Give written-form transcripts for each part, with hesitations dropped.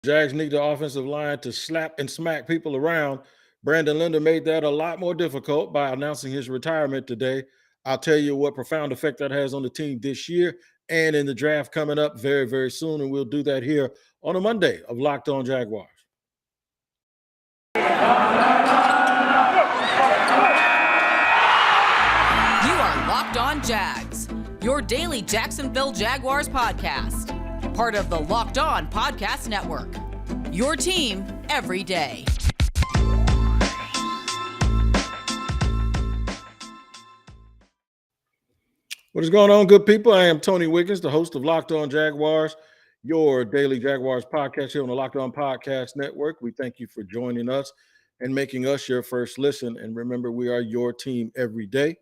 Jags need the offensive line to slap and smack people around. Brandon Linder made that a lot more difficult by announcing his retirement today. I'll tell you what profound effect that has on the team this year and in the draft coming up very, very soon. And we'll do that here on a Monday of Locked On Jaguars. You are Locked On Jags, your daily Jacksonville Jaguars podcast. Part of the Locked On Podcast Network, your team every day. What is going on, good people? I am Tony Wiggins, the host of Locked On Jaguars, your daily Jaguars podcast here on the Locked On Podcast Network. We thank you for joining us and making us your first listen. And remember, we are your team every day.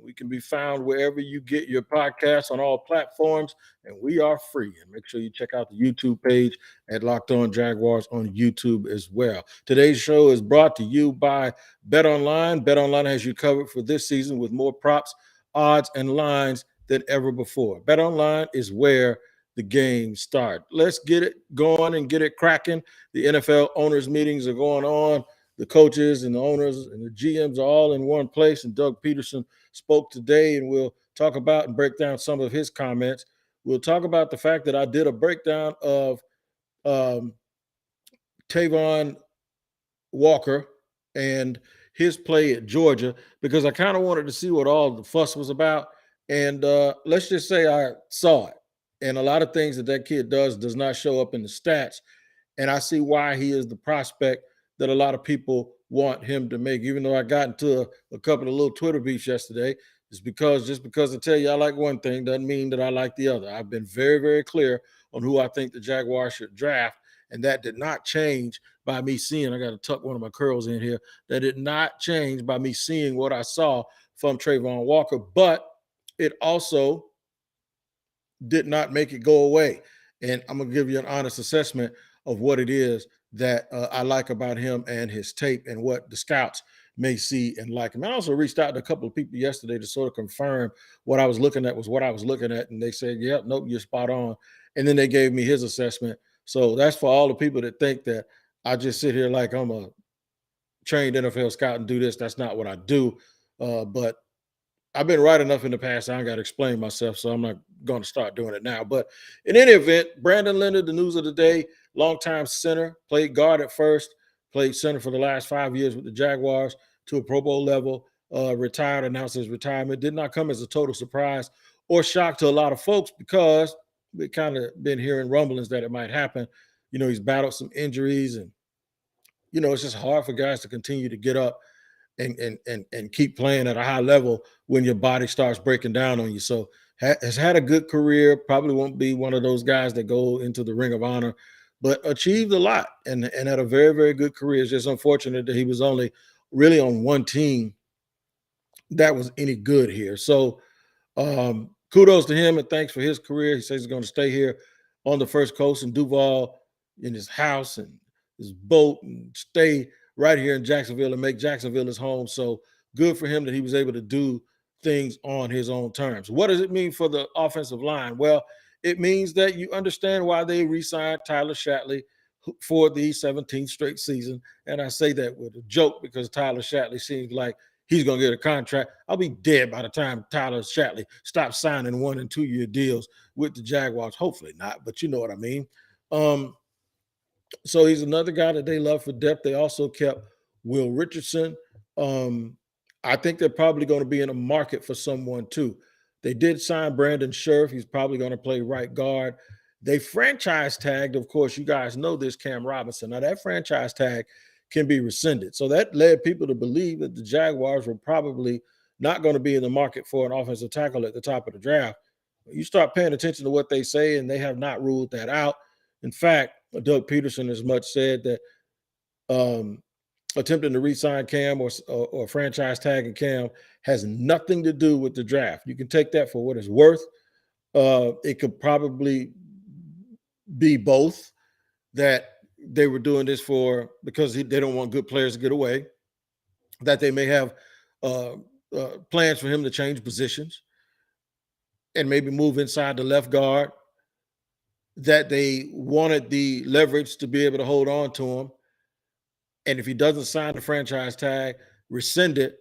We can be found wherever you get your podcasts on all platforms, and we are free. And make sure you check out the YouTube page at Locked On Jaguars on YouTube as well. Today's show is brought to you by BetOnline. BetOnline has you covered for this season with more props, odds, and lines than ever before. BetOnline is where the games start. Let's get it going and get it cracking. The NFL owners meetings are going on. The coaches and the owners and the GMs are all in one place, and Doug Pederson spoke today, and we'll talk about and break down some of his comments. We'll talk about the fact that I did a breakdown of Tavon Walker and his play at Georgia because I kind of wanted to see what all the fuss was about. And let's just say I saw it. And a lot of things that kid does not show up in the stats. And I see why he is the prospect that a lot of people want him to make. Even though I got into a couple of little Twitter beefs yesterday, it's because just because I tell you I like one thing doesn't mean that I like the other. I've been very, very clear on who I think the Jaguars should draft, and that did not change by me seeing, I got to tuck one of my curls in here, that did not change by me seeing what I saw from Travon Walker, but it also did not make it go away. And I'm going to give you an honest assessment of what it is that I like about him and his tape and what the scouts may see and like him. I also reached out to a couple of people yesterday to sort of confirm what I was looking at was what I was looking at. And they said, yeah, nope, you're spot on. And then they gave me his assessment. So that's for all the people that think that I just sit here like I'm a trained NFL scout and do this. That's not what I do. But I've been right enough in the past. I don't got to explain myself, so I'm not going to start doing it now. But in any event, Brandon Linder, the news of the day, longtime center, played guard at first, played center for the last 5 years with the Jaguars to a Pro Bowl level, retired, announced his retirement. Did not come as a total surprise or shock to a lot of folks because we kind of been hearing rumblings that it might happen. You know, he's battled some injuries, and, you know, it's just hard for guys to continue to get up and keep playing at a high level when your body starts breaking down on you. So has had a good career, probably won't be one of those guys that go into the Ring of Honor, but achieved a lot and had a very, very good career. It's just unfortunate that he was only really on one team that was any good here. So kudos to him and thanks for his career. He says he's going to stay here on the First Coast in Duval in his house and his boat and stay right here in Jacksonville and make Jacksonville his home. So good for him that he was able to do things on his own terms. What does it mean for the offensive line? Well, it means that you understand why they re-signed Tyler Shatley for the 17th straight season. And I say that with a joke because Tyler Shatley seems like he's going to get a contract. I'll be dead by the time Tyler Shatley stops signing 1- and 2-year deals with the Jaguars. Hopefully not, but you know what I mean. So he's another guy that they love for depth. They also kept Will Richardson. I think they're probably going to be in a market for someone too. They did sign Brandon Scherf. He's probably going to play right guard. They franchise tagged, of course, you guys know this, Cam Robinson. Now that franchise tag can be rescinded. So that led people to believe that the Jaguars were probably not going to be in the market for an offensive tackle at the top of the draft. You start paying attention to what they say, and they have not ruled that out. In fact, Doug Pederson has much said that attempting to re-sign Cam or franchise tagging Cam has nothing to do with the draft. You can take that for what it's worth. It could probably be both, that they were doing this for because they don't want good players to get away, that they may have plans for him to change positions and maybe move inside the left guard that they wanted the leverage to be able to hold on to him. And if he doesn't sign the franchise tag, rescind it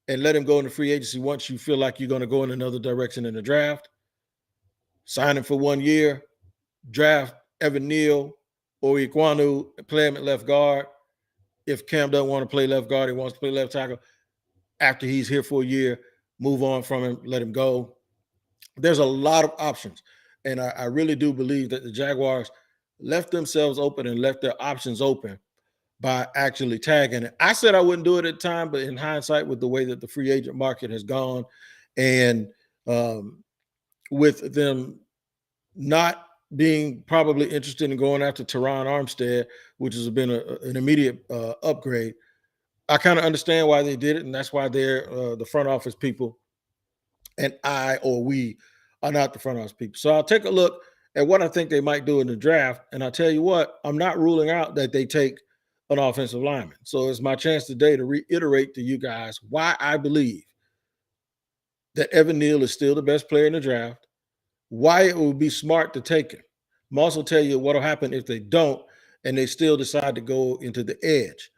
and let him go into free agency once you feel like you're going to go in another direction in the draft. Sign him for 1 year, draft Evan Neal or Iquanu, play him at left guard. If Cam doesn't want to play left guard, he wants to play left tackle. After he's here for a year, move on from him, let him go. There's a lot of options. And I really do believe that the Jaguars left themselves open and left their options open by actually tagging it. I said I wouldn't do it at the time, but in hindsight, with the way that the free agent market has gone and with them not being probably interested in going after Teron Armstead, which has been an immediate upgrade, I kind of understand why they did it, and that's why they're the front office people, and we are not the front office people. So I'll take a look at what I think they might do in the draft, and I'll tell you what, I'm not ruling out that they take an offensive lineman. So it's my chance today to reiterate to you guys why I believe that Evan Neal is still the best player in the draft, why it would be smart to take him. I'm also tell you what will happen if they don't and they still decide to go into the edge.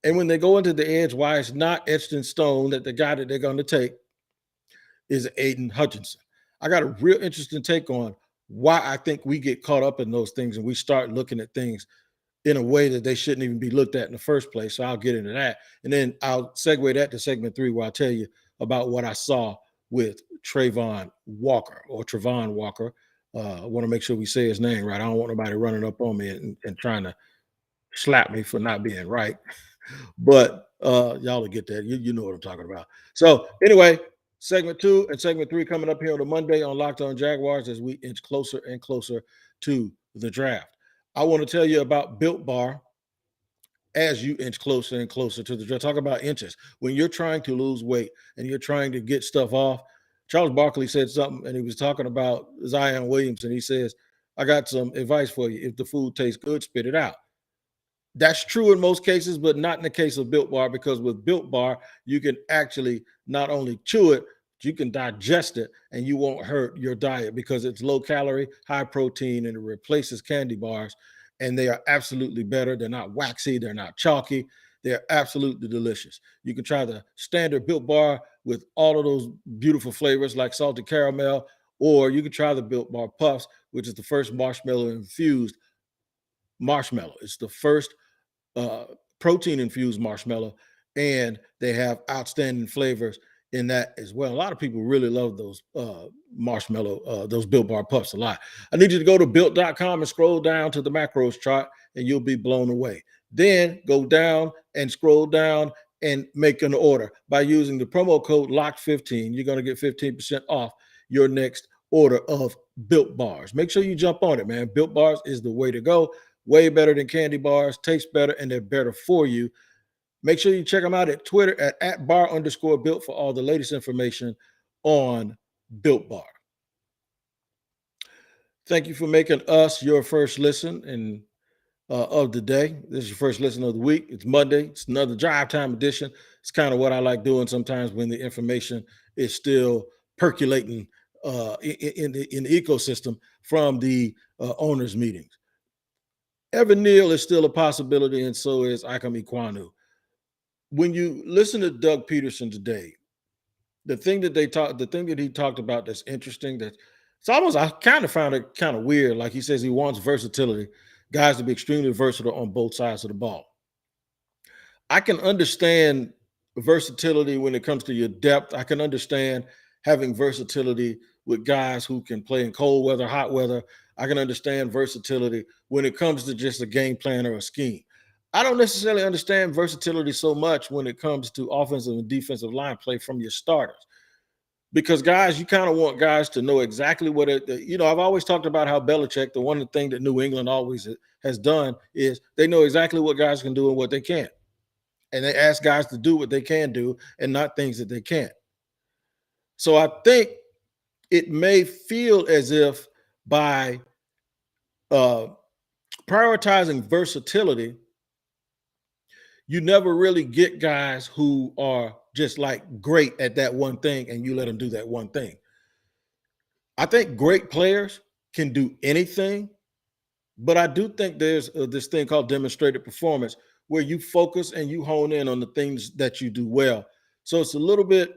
And when they go into the edge, why it's not etched in stone that the guy that they're going to take is Aiden Hutchinson. I got a real interesting take on why I think we get caught up in those things and we start looking at things in a way that they shouldn't even be looked at in the first place. So I'll get into that. And then I'll segue that to segment 3 where I'll tell you about what I saw with Travon Walker. I want to make sure we say his name right. I don't want nobody running up on me and trying to slap me for not being right. But y'all will get that. You know what I'm talking about. So anyway, segment 2 and segment 3 coming up here on a Monday on Locked On Jaguars as we inch closer and closer to the draft. I want to tell you about Built Bar as you inch closer and closer to the draft. Talk about inches. When you're trying to lose weight and you're trying to get stuff off, Charles Barkley said something, and he was talking about Zion Williamson. He says, I got some advice for you. If the food tastes good, spit it out. That's true in most cases, but not in the case of Built Bar, because with Built Bar, you can actually not only chew it, you can digest it, and you won't hurt your diet because it's low calorie, high protein, and it replaces candy bars. And they are absolutely better. They're not waxy. They're not chalky. They're absolutely delicious. You can try the standard Built Bar with all of those beautiful flavors like salted caramel, or you can try the Built Bar Puffs, which is the first marshmallow-infused marshmallow. It's the first protein-infused marshmallow, and they have outstanding flavors in that as well. A lot of people really love those those Built Bar Puffs a lot. I need you to go to built.com and scroll down to the macros chart, and you'll be blown away. Then go down and scroll down and make an order by using the promo code LOCK15. You're going to get 15% off your next order of Built Bars. Make sure you jump on it, man. Built Bars is the way to go. Way better than candy bars, taste better, and they're better for you. Make sure you check them out at Twitter at @bar_built for all the latest information on Built Bar. Thank you for making us your first listen of the day. This is your first listen of the week. It's Monday. It's another drive time edition. It's kind of what I like doing sometimes when the information is still percolating in the ecosystem from the owners' meetings. Evan Neal is still a possibility, and so is Ikem Ekwonu. When you listen to Doug Pederson today, the thing that he talked about that's interesting, I kind of found it kind of weird. Like he says he wants versatility, guys to be extremely versatile on both sides of the ball. I can understand versatility when it comes to your depth. I can understand having versatility with guys who can play in cold weather, hot weather. I can understand versatility when it comes to just a game plan or a scheme. I don't necessarily understand versatility so much when it comes to offensive and defensive line play from your starters. Because guys, you kind of want guys to know exactly what I've always talked about how Belichick, the one thing that New England always has done is they know exactly what guys can do and what they can't. And they ask guys to do what they can do and not things that they can't. So I think it may feel as if by prioritizing versatility, you never really get guys who are just like great at that one thing and you let them do that one thing. I think great players can do anything, But I do think there's this thing called demonstrated performance where you focus and you hone in on the things that you do well. So it's a little bit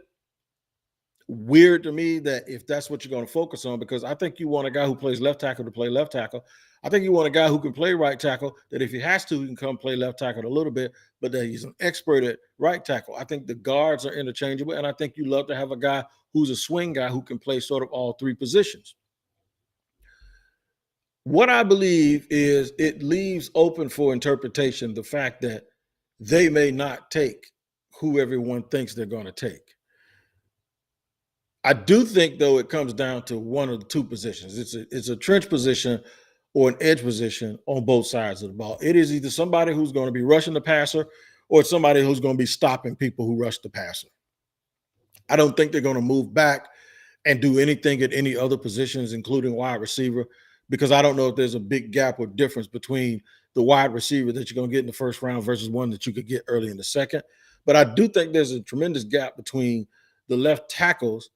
weird to me that if that's what you're going to focus on, because I think you want a guy who plays left tackle to play left tackle. I think you want a guy who can play right tackle, that if he has to, he can come play left tackle a little bit, but that he's an expert at right tackle. I think the guards are interchangeable, and I think you love to have a guy who's a swing guy who can play sort of all three positions. What I believe is it leaves open for interpretation the fact that they may not take who everyone thinks they're going to take. I do think, though, it comes down to one of the two positions. It's a trench position or an edge position on both sides of the ball. It is either somebody who's going to be rushing the passer or somebody who's going to be stopping people who rush the passer. I don't think they're going to move back and do anything at any other positions, including wide receiver, because I don't know if there's a big gap or difference between the wide receiver that you're going to get in the first round versus one that you could get early in the second. But I do think there's a tremendous gap between the left tackles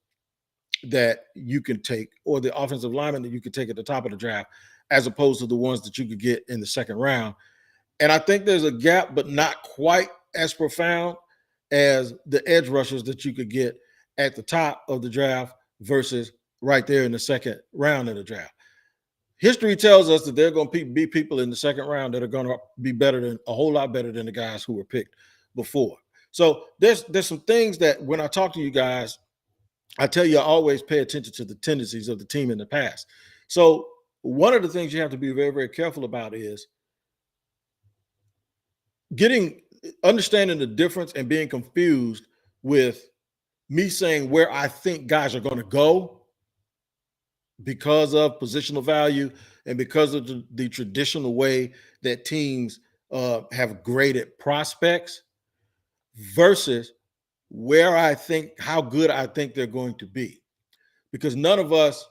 that you can take or the offensive lineman that you could take at the top of the draft as opposed to the ones that you could get in the second round. And I think there's a gap, but not quite as profound as the edge rushers that you could get at the top of the draft versus right there in the second round of the draft. History tells us that there are going to be people in the second round that are going to be a whole lot better than the guys who were picked before. So there's some things that when I talk to you guys, I tell you, I always pay attention to the tendencies of the team in the past. So one of the things you have to be very, very careful about is understanding the difference and being confused with me saying where I think guys are going to go because of positional value and because of the traditional way that teams have graded prospects versus how good I think they're going to be. Because none of us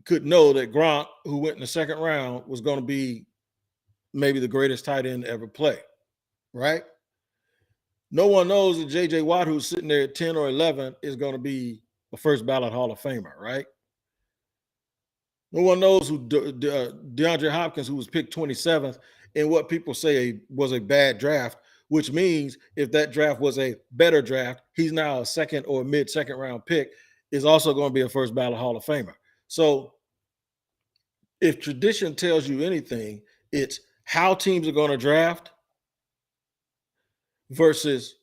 could know that Gronk, who went in the second round, was going to be maybe the greatest tight end to ever play, right? No one knows that J.J. Watt, who's sitting there at 10 or 11, is going to be a first ballot Hall of Famer, right? No one knows who DeAndre Hopkins, who was picked 27th, in what people say was a bad draft, which means if that draft was a better draft, he's now a second or mid-second round pick, is also going to be a first ballot Hall of Famer. So if tradition tells you anything, it's how teams are going to draft versus,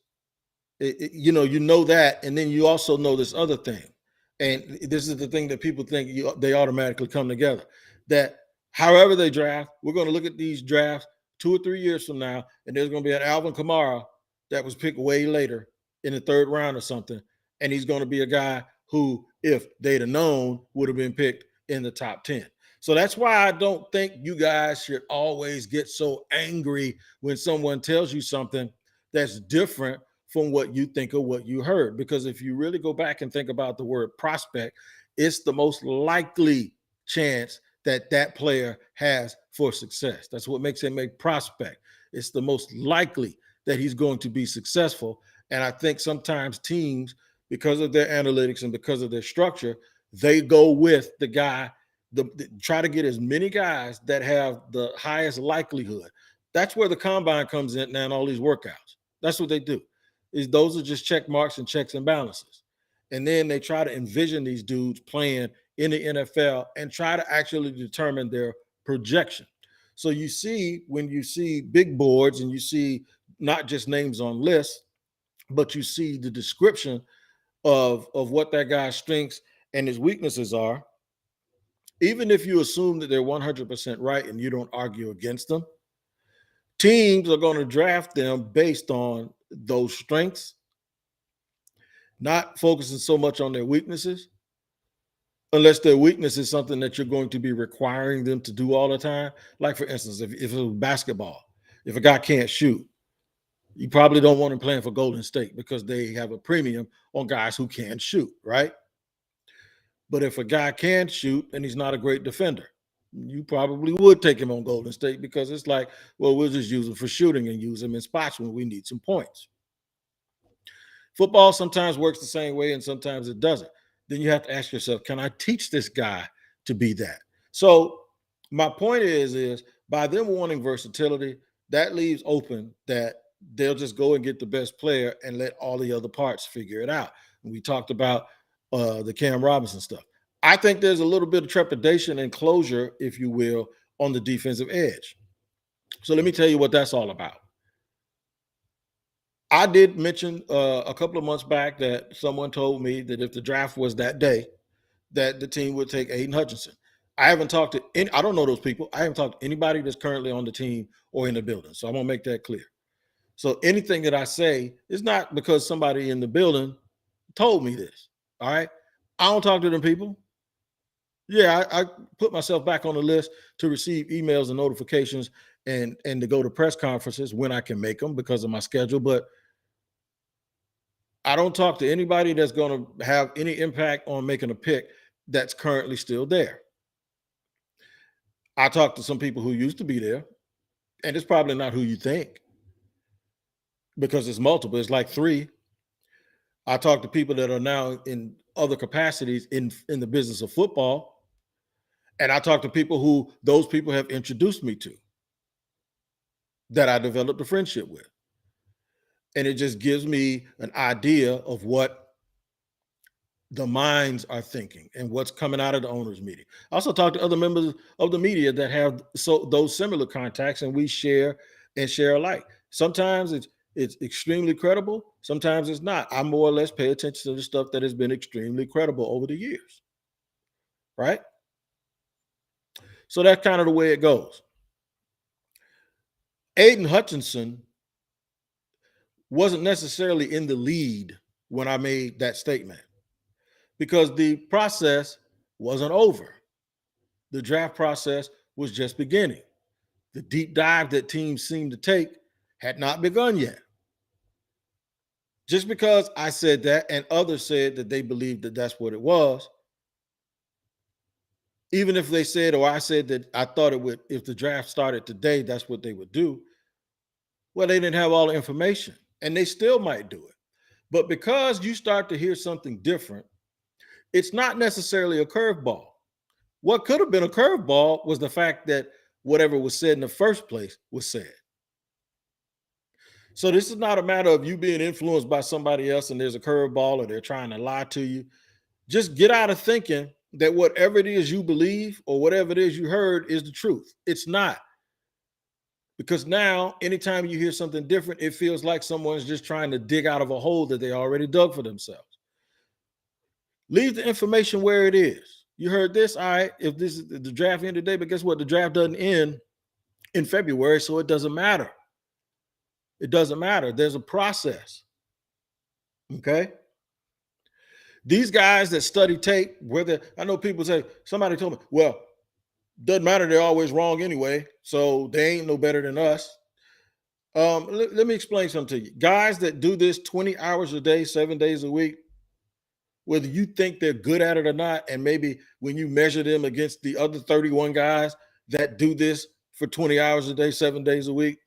you know that, and then you also know this other thing. And this is the thing that people think they automatically come together. That however they draft, we're going to look at these drafts 2 or 3 years from now, and there's going to be an Alvin Kamara that was picked way later in the third round or something. And he's going to be a guy who, if they'd have known, would have been picked in the top 10. So that's why I don't think you guys should always get so angry when someone tells you something that's different from what you think or what you heard. Because if you really go back and think about the word prospect, it's the most likely chance that player has for success. That's what makes him a prospect. It's the most likely that he's going to be successful. And I think sometimes teams, because of their analytics and because of their structure, they go with the guy, try to get as many guys that have the highest likelihood. That's where the combine comes in now and all these workouts. That's what they do. Those are just check marks and checks and balances. And then they try to envision these dudes playing in the NFL and try to actually determine their projection. So you see, when you see big boards and you see not just names on lists, but you see the description of what that guy's strengths and his weaknesses are, even if you assume that they're 100% right and you don't argue against them, teams are going to draft them based on those strengths, not focusing so much on their weaknesses, unless their weakness is something that you're going to be requiring them to do all the time. Like, for instance, if it was basketball, if a guy can't shoot, you probably don't want him playing for Golden State because they have a premium on guys who can shoot, right? But if a guy can shoot and he's not a great defender, you probably would take him on Golden State because it's like, well, we'll just use him for shooting and use him in spots when we need some points. Football sometimes works the same way and sometimes it doesn't. Then you have to ask yourself, can I teach this guy to be that? So My point is by them wanting versatility, that leaves open that they'll just go and get the best player and let all the other parts figure it out. And we talked about the Cam Robinson stuff. I think there's a little bit of trepidation and closure, if you will, on the defensive edge. So let me tell you what that's all about. I did mention a couple of months back that someone told me that if the draft was that day, that the team would take Aiden Hutchinson. I haven't talked to any, I don't know those people. I haven't talked to anybody that's currently on the team or in the building. So I'm going to make that clear. So anything that I say is not because somebody in the building told me this. All right. I don't talk to them people. Yeah, I put myself back on the list to receive emails and notifications and to go to press conferences when I can make them because of my schedule. But I don't talk to anybody that's going to have any impact on making a pick that's currently still there. I talk to some people who used to be there, and it's probably not who you think because it's multiple. It's like 3. I talk to people that are now in other capacities in the business of football, and I talk to people who those people have introduced me to that I developed a friendship with. And it just gives me an idea of what the minds are thinking and what's coming out of the owners meeting. I also talk to other members of the media that have those similar contacts, and we share alike. Sometimes it's extremely credible. Sometimes it's not. I more or less pay attention to the stuff that has been extremely credible over the years. Right? So that's kind of the way it goes. Aiden Hutchinson wasn't necessarily in the lead when I made that statement because the process wasn't over. The draft process was just beginning. The deep dive that teams seemed to take had not begun yet. Just because I said that and others said that they believed that that's what it was, even if they said, or I said that I thought it would, if the draft started today, that's what they would do. Well, they didn't have all the information, and they still might do it. But because you start to hear something different, it's not necessarily a curveball. What could have been a curveball was the fact that whatever was said in the first place was said. So this is not a matter of you being influenced by somebody else and there's a curveball or they're trying to lie to you. Just get out of thinking that whatever it is you believe or whatever it is you heard is the truth. It's not. Because now, anytime you hear something different, it feels like someone's just trying to dig out of a hole that they already dug for themselves. Leave the information where it is. You heard this, all right, if this is the draft end today, but guess what? The draft doesn't end in February, so it doesn't matter. It doesn't matter. There's a process. Okay? These guys that study tape, whether I know people say, somebody told me, well, doesn't matter, they're always wrong anyway, so they ain't no better than us. Let me explain something to you. Guys that do this 20 hours a day, 7 days a week, whether you think they're good at it or not, and maybe when you measure them against the other 31 guys that do this for 20 hours a day, 7 days a week,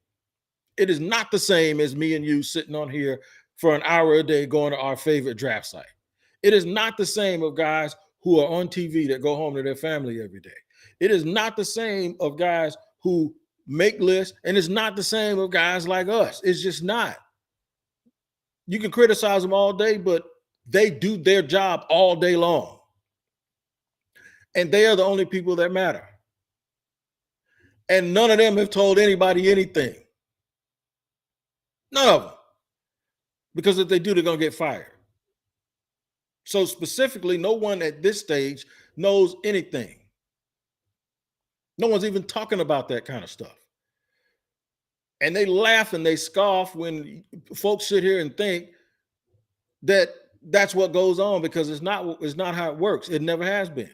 it is not the same as me and you sitting on here for an hour a day going to our favorite draft site. It is not the same of guys who are on TV that go home to their family every day. It is not the same of guys who make lists, and it's not the same of guys like us. It's just not. You can criticize them all day, but they do their job all day long. And they are the only people that matter. And none of them have told anybody anything. None of them. Because if they do, they're going to get fired. So specifically, no one at this stage knows anything. No one's even talking about that kind of stuff. And they laugh and they scoff when folks sit here and think that that's what goes on, because it's not how it works. It never has been.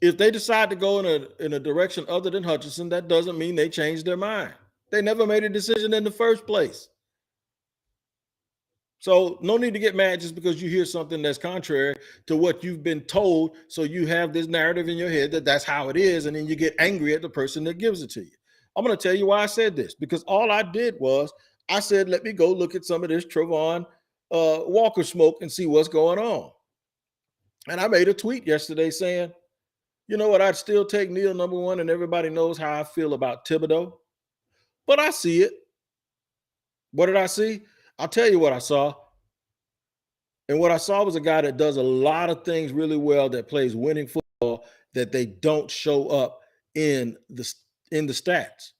If they decide to go in a direction other than Hutchinson, that doesn't mean they changed their mind. They never made a decision in the first place. So no need to get mad just because you hear something that's contrary to what you've been told. So you have this narrative in your head that that's how it is, and then you get angry at the person that gives it to you. I'm going to tell you why I said this, because all I did was I said, let me go look at some of this Travon Walker smoke and see what's going on. And I made a tweet yesterday saying, You know what? I'd still take Neal number one, and everybody knows how I feel about Thibodeau. But I see it. What did I see? I'll tell you what I saw. And what I saw was a guy that does a lot of things really well, that plays winning football, that they don't show up in the stats.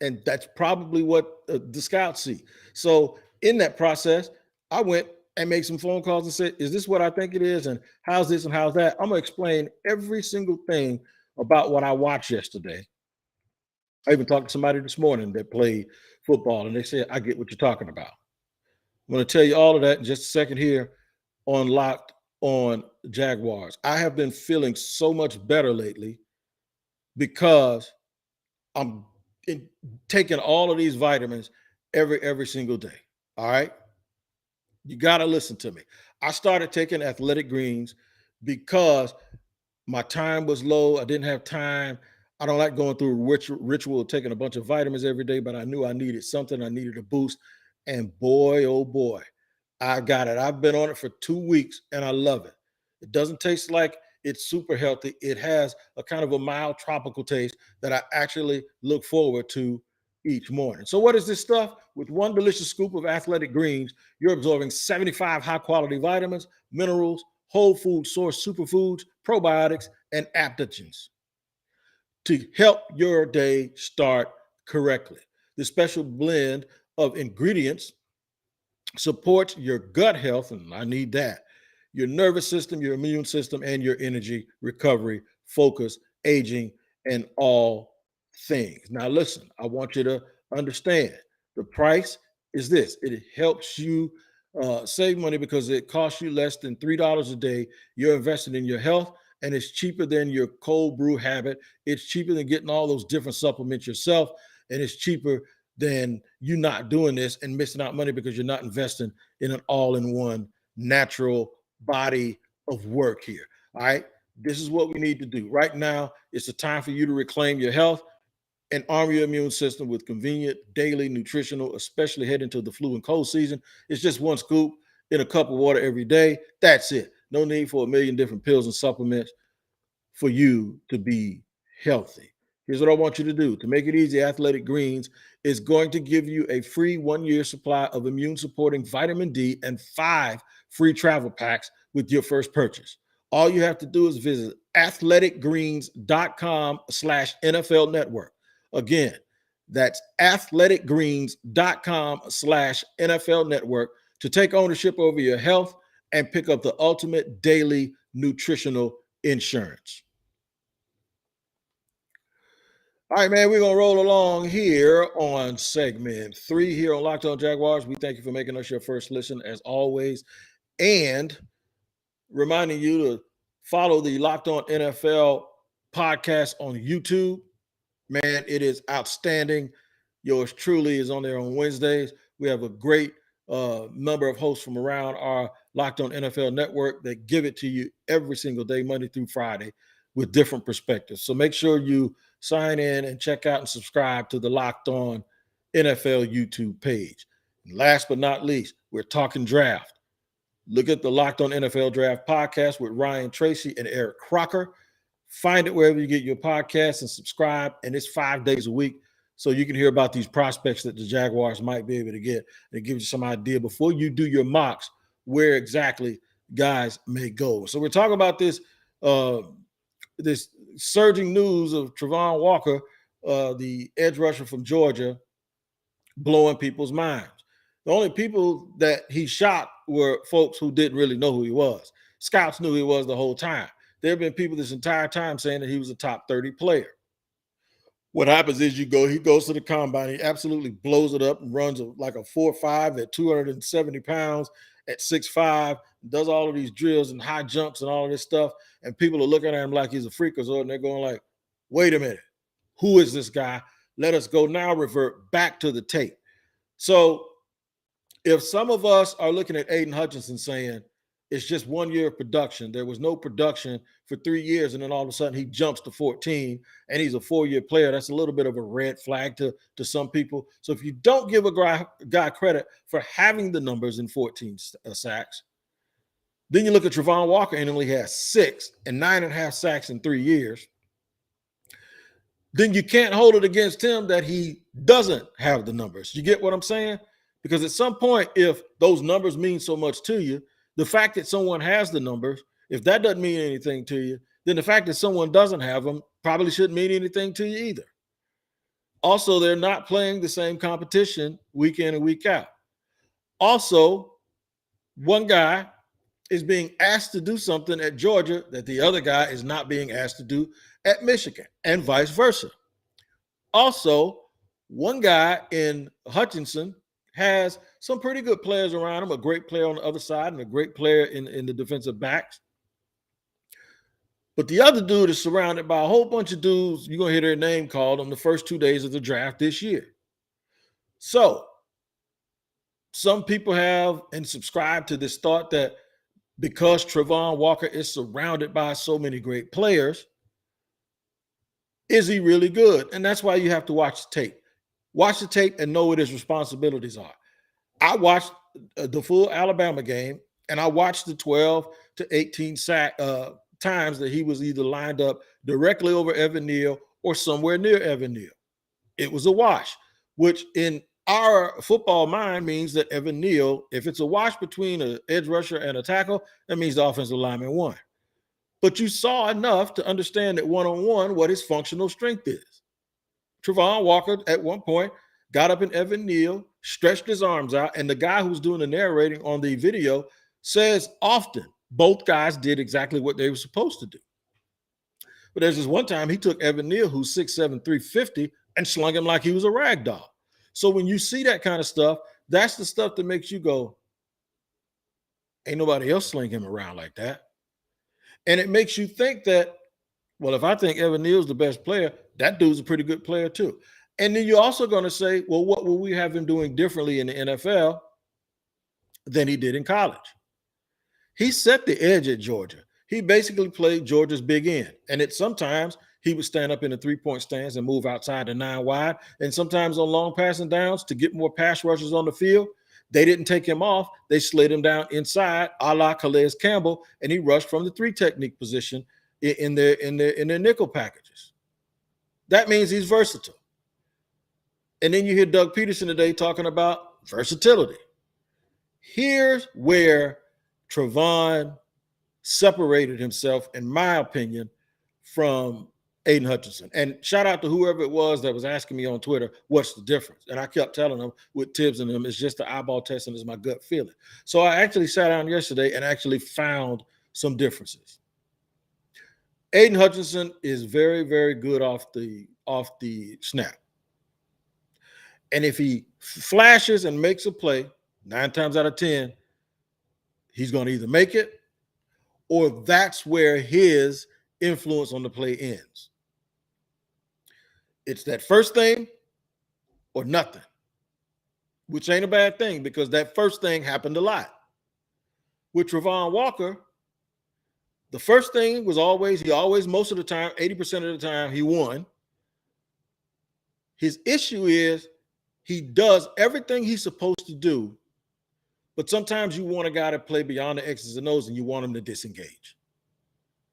And that's probably what the scouts see. So in that process, I went and made some phone calls and said, is this what I think it is? And how's this and how's that? I'm going to explain every single thing about what I watched yesterday. I even talked to somebody this morning that played football, and they said, I get what you're talking about. I'm going to tell you all of that in just a second here on Locked on Jaguars. I have been feeling so much better lately because I'm taking all of these vitamins every single day. All right. You got to listen to me. I started taking athletic greens because my time was low. I didn't have time. I don't like going through a ritual of taking a bunch of vitamins every day, but I knew I needed something. I needed a boost. And boy, oh boy, I got it. I've been on it for 2 weeks and I love it. It doesn't taste like it's super healthy. It has a kind of a mild tropical taste that I actually look forward to each morning. So what is this stuff? With one delicious scoop of athletic greens, you're absorbing 75 high quality vitamins, minerals, whole food source superfoods, probiotics, and adaptogens to help your day start correctly. This special blend of ingredients supports your gut health, and I need that, your nervous system, your immune system, and your energy, recovery, focus, aging, and all things. Now, listen, I want you to understand the price is this. It helps you save money because it costs you less than $3 a day. You're investing in your health, and it's cheaper than your cold brew habit. It's cheaper than getting all those different supplements yourself, and it's cheaper than you not doing this and missing out money because you're not investing in an all-in-one natural body of work here. All right. This is what we need to do. Right now, it's a time for you to reclaim your health and arm your immune system with convenient daily nutritional, especially heading into the flu and cold season. It's just one scoop in a cup of water every day. That's it. No need for a million different pills and supplements for you to be healthy. Here's what I want you to do. To make it easy, Athletic Greens is going to give you a free 1-year supply of immune supporting vitamin D and 5 free travel packs with your first purchase. All you have to do is visit athleticgreens.com/NFL network. Again, that's athleticgreens.com/NFL network to take ownership over your health and pick up the ultimate daily nutritional insurance. All right, man, we're going to roll along here on segment 3 here on Locked on Jaguars. We thank you for making us your first listen as always, and reminding you to follow the Locked on NFL podcast on YouTube. Man, it is outstanding. Yours truly is on there on Wednesdays. We have a great number of hosts from around our Locked on NFL network that give it to you every single day, Monday through Friday, with different perspectives. So make sure you sign in and check out and subscribe to the Locked on NFL YouTube page. And last but not least, we're talking draft. Look at the Locked on NFL Draft podcast with Ryan Tracy and Eric Crocker. Find it wherever you get your podcasts and subscribe. And it's 5 days a week, so you can hear about these prospects that the Jaguars might be able to get. It gives you some idea before you do your mocks where exactly guys may go. So we're talking about this this surging news of Travon Walker, the edge rusher from Georgia, blowing people's minds. The only people that he shot were folks who didn't really know who he was. Scouts knew who he was the whole time. There have been people this entire time saying that he was a top 30 player. What happens is he goes to the combine, he absolutely blows it up and runs like a 4.5 at 270 pounds at 6'5", does all of these drills and high jumps and all of this stuff. And people are looking at him like he's a freakazoid, and they're going like, wait a minute, who is this guy? Let us go now revert back to the tape. So if some of us are looking at Aiden Hutchinson saying it's just 1 year of production, there was no production for 3 years, and then all of a sudden he jumps to 14 and he's a 4-year player, that's a little bit of a red flag to some people. So if you don't give a guy credit for having the numbers in 14 sacks, Then you look at Travon Walker and only has 6 and 9.5 sacks in 3 years. Then you can't hold it against him that he doesn't have the numbers. You get what I'm saying? Because at some point, if those numbers mean so much to you, the fact that someone has the numbers, if that doesn't mean anything to you, then the fact that someone doesn't have them probably shouldn't mean anything to you either. Also, they're not playing the same competition week in and week out. Also, one guy is being asked to do something at Georgia that the other guy is not being asked to do at Michigan, and vice versa. Also, one guy in Hutchinson has some pretty good players around him, a great player on the other side and a great player in the defensive backs. But the other dude is surrounded by a whole bunch of dudes. You're going to hear their name called on the first 2 days of the draft this year. So some people have and subscribe to this thought that because Travon Walker is surrounded by so many great players, is he really good? And that's why you have to watch the tape. Watch the tape and know what his responsibilities are. I watched the full Alabama game, and I watched the 12 to 18 sack times that he was either lined up directly over Evan Neal or somewhere near Evan Neal. It was a wash, which in our football mind means that Evan Neal, if it's a wash between an edge rusher and a tackle, that means the offensive lineman won. But you saw enough to understand that one-on-one what his functional strength is. Travon Walker at one point got up in Evan Neal, stretched his arms out, and the guy who's doing the narrating on the video says often both guys did exactly what they were supposed to do. But there's this one time he took Evan Neal, who's 6'7", 350, and slung him like he was a rag doll. So when you see that kind of stuff, that's the stuff that makes you go, ain't nobody else sling him around like that. And it makes you think that, well, if I think Evan Neal's the best player, that dude's a pretty good player too. And then you're also going to say, well, what will we have him doing differently in the NFL than he did in college? He set the edge at Georgia. He basically played Georgia's big end. And sometimes he would stand up in the three-point stance and move outside the 9 wide. And sometimes on long passing downs to get more pass rushers on the field, they didn't take him off. They slid him down inside, a la Calais Campbell, and he rushed from the 3 technique position in their nickel packages. That means he's versatile. And then you hear Doug Pederson today talking about versatility. Here's where Travon separated himself, in my opinion, from Aiden Hutchinson. And shout out to whoever it was that was asking me on Twitter, what's the difference? And I kept telling them with Tibbs and them, it's just the eyeball test and it's my gut feeling. So I actually sat down yesterday and actually found some differences. Aiden Hutchinson is very, very good off the snap. And if he flashes and makes a play, 9 times out of 10, he's going to either make it or that's where his influence on the play ends. It's that first thing or nothing, which ain't a bad thing because that first thing happened a lot. With Travon Walker, the first thing was he always, most of the time, 80% of the time, he won. His issue is he does everything he's supposed to do, but sometimes you want a guy to play beyond the X's and O's and you want him to disengage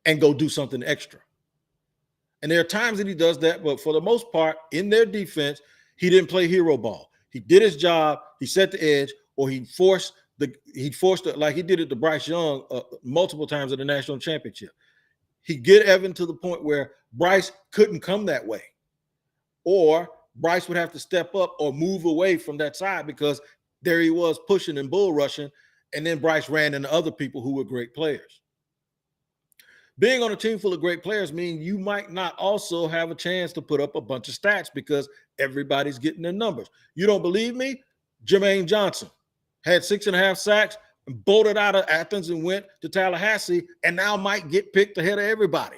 and go do something extra. And there are times that he does that, but for the most part, in their defense, he didn't play hero ball. He did his job, he set the edge, or he forced it like he did it to Bryce Young multiple times at the national championship. He'd get Evan to the point where Bryce couldn't come that way, or Bryce would have to step up or move away from that side because there he was pushing and bull rushing, and then Bryce ran into other people who were great players. Being on a team full of great players means you might not also have a chance to put up a bunch of stats because everybody's getting their numbers. You don't believe me? Jermaine Johnson had 6.5 sacks, and bolted out of Athens and went to Tallahassee, and now might get picked ahead of everybody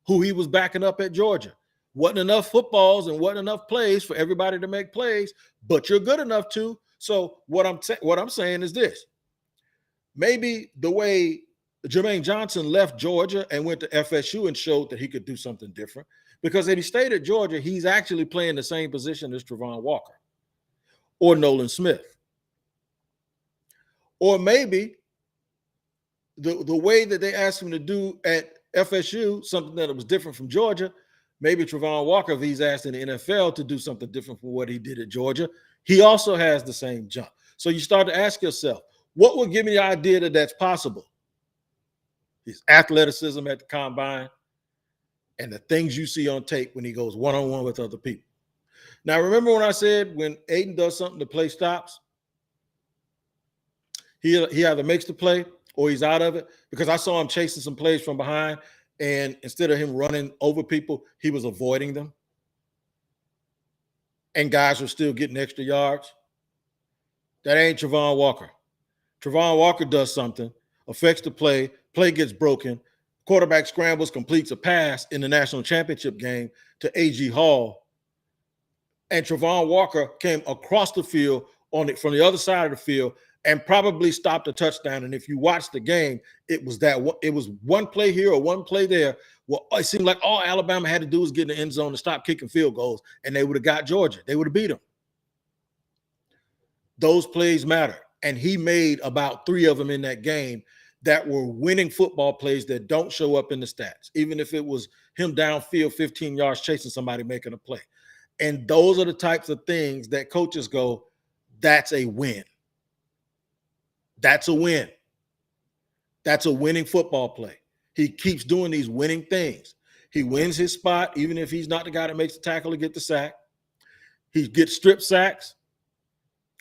who he was backing up at Georgia. Wasn't enough footballs and wasn't enough plays for everybody to make plays, but you're good enough to. So what I'm saying is this. Maybe the way Jermaine Johnson left Georgia and went to FSU and showed that he could do something different, because if he stayed at Georgia, he's actually playing the same position as Travon Walker or Nolan Smith. Or maybe the way that they asked him to do at FSU, something that was different from Georgia. Maybe Travon Walker, if he's asked in the NFL to do something different from what he did at Georgia, he also has the same jump. So you start to ask yourself, what would give me the idea that that's possible? His athleticism at the combine and the things you see on tape when he goes one-on-one with other people. Now, remember when I said when Aiden does something, the play stops? He either makes the play or he's out of it, because I saw him chasing some plays from behind, and instead of him running over people, he was avoiding them. And guys were still getting extra yards. That ain't Travon Walker. Travon Walker does something, affects the play gets broken, quarterback scrambles, completes a pass in the national championship game to A.G. Hall, and Travon Walker came across the field from the other side of the field and probably stopped a touchdown. And if you watch the game, it was one play here or one play there. Well, it seemed like all Alabama had to do was get in the end zone and stop kicking field goals, and they would have got Georgia. They would have beat them. Those plays matter. And he made about 3 of them in that game that were winning football plays that don't show up in the stats, even if it was him downfield 15 yards chasing somebody making a play. And those are the types of things that coaches go, that's a win. That's a win. That's a winning football play. He keeps doing these winning things. He wins his spot, even if he's not the guy that makes the tackle to get the sack. He gets strip sacks.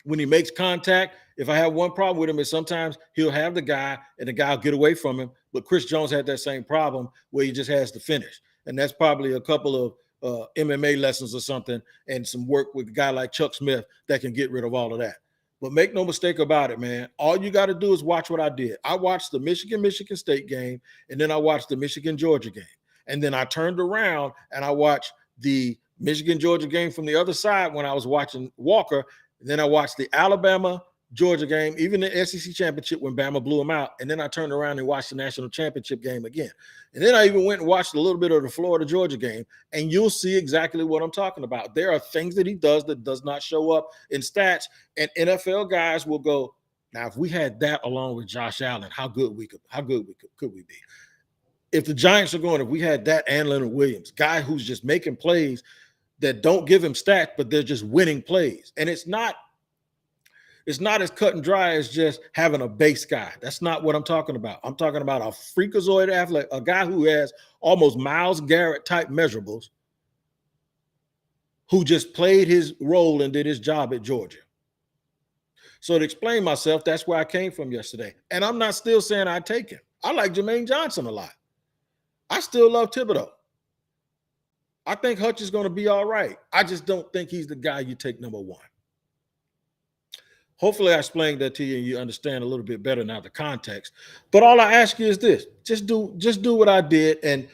When he makes contact, if I have one problem with him is sometimes he'll have the guy and the guy will get away from him. But Chris Jones had that same problem where he just has to finish. And that's probably a couple of MMA lessons or something and some work with a guy like Chuck Smith that can get rid of all of that. But make no mistake about it, man. All you got to do is watch what I did. I watched the Michigan State game, and then I watched the Michigan-Georgia game. And then I turned around and I watched the Michigan-Georgia game from the other side when I was watching Walker. And then I watched the Alabama-Georgia game, even the SEC championship when Bama blew them out. And then I turned around and watched the national championship game again. And then I even went and watched a little bit of the Florida-Georgia game, and you'll see exactly what I'm talking about. There are things that he does that does not show up in stats, and NFL guys will go, now, if we had that along with Josh Allen, how good could we be? If the Giants are going, if we had that and Leonard Williams, guy who's just making plays that don't give him stats, but they're just winning plays. And it's not as cut and dry as just having a base guy. That's not what I'm talking about. I'm talking about a freakazoid athlete, a guy who has almost Myles Garrett type measurables, who just played his role and did his job at Georgia. So to explain myself, that's where I came from yesterday. And I'm not still saying I take him. I like Jermaine Johnson a lot. I still love Thibodeau. I think Hutch is going to be all right. I just don't think he's the guy you take number 1. Hopefully I explained that to you and you understand a little bit better now the context. But all I ask you is this. Just do what I did. And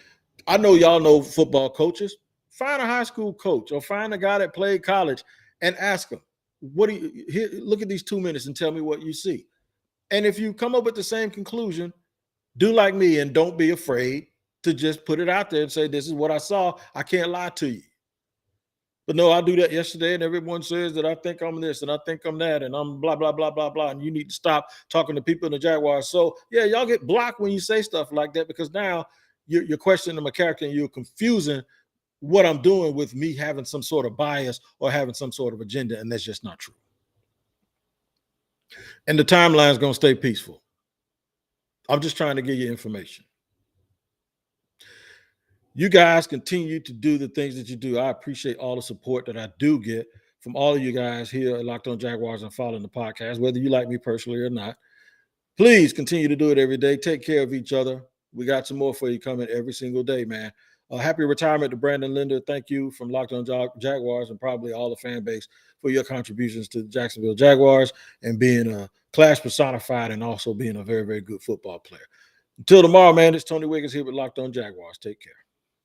I know y'all know football coaches. Find a high school coach or find a guy that played college and ask him, look at these 2 minutes and tell me what you see. And if you come up with the same conclusion, do like me and don't be afraid to just put it out there and say, this is what I saw. I can't lie to you. But no, I do that yesterday, and everyone says that I think I'm this and I think I'm that, and I'm blah, blah, blah, blah, blah, and you need to stop talking to people in the Jaguars. So, yeah, y'all get blocked when you say stuff like that because now you're questioning my character and you're confusing what I'm doing with me having some sort of bias or having some sort of agenda, and that's just not true. And the timeline is going to stay peaceful. I'm just trying to give you information. You guys continue to do the things that you do. I appreciate all the support that I do get from all of you guys here at Locked On Jaguars and following the podcast, whether you like me personally or not. Please continue to do it every day. Take care of each other. We got some more for you coming every single day, man. Happy retirement to Brandon Linder. Thank you from Locked On Jaguars and probably all the fan base for your contributions to the Jacksonville Jaguars and being a class personified and also being a very, very good football player. Until tomorrow, man, it's Tony Wiggins here with Locked On Jaguars. Take care.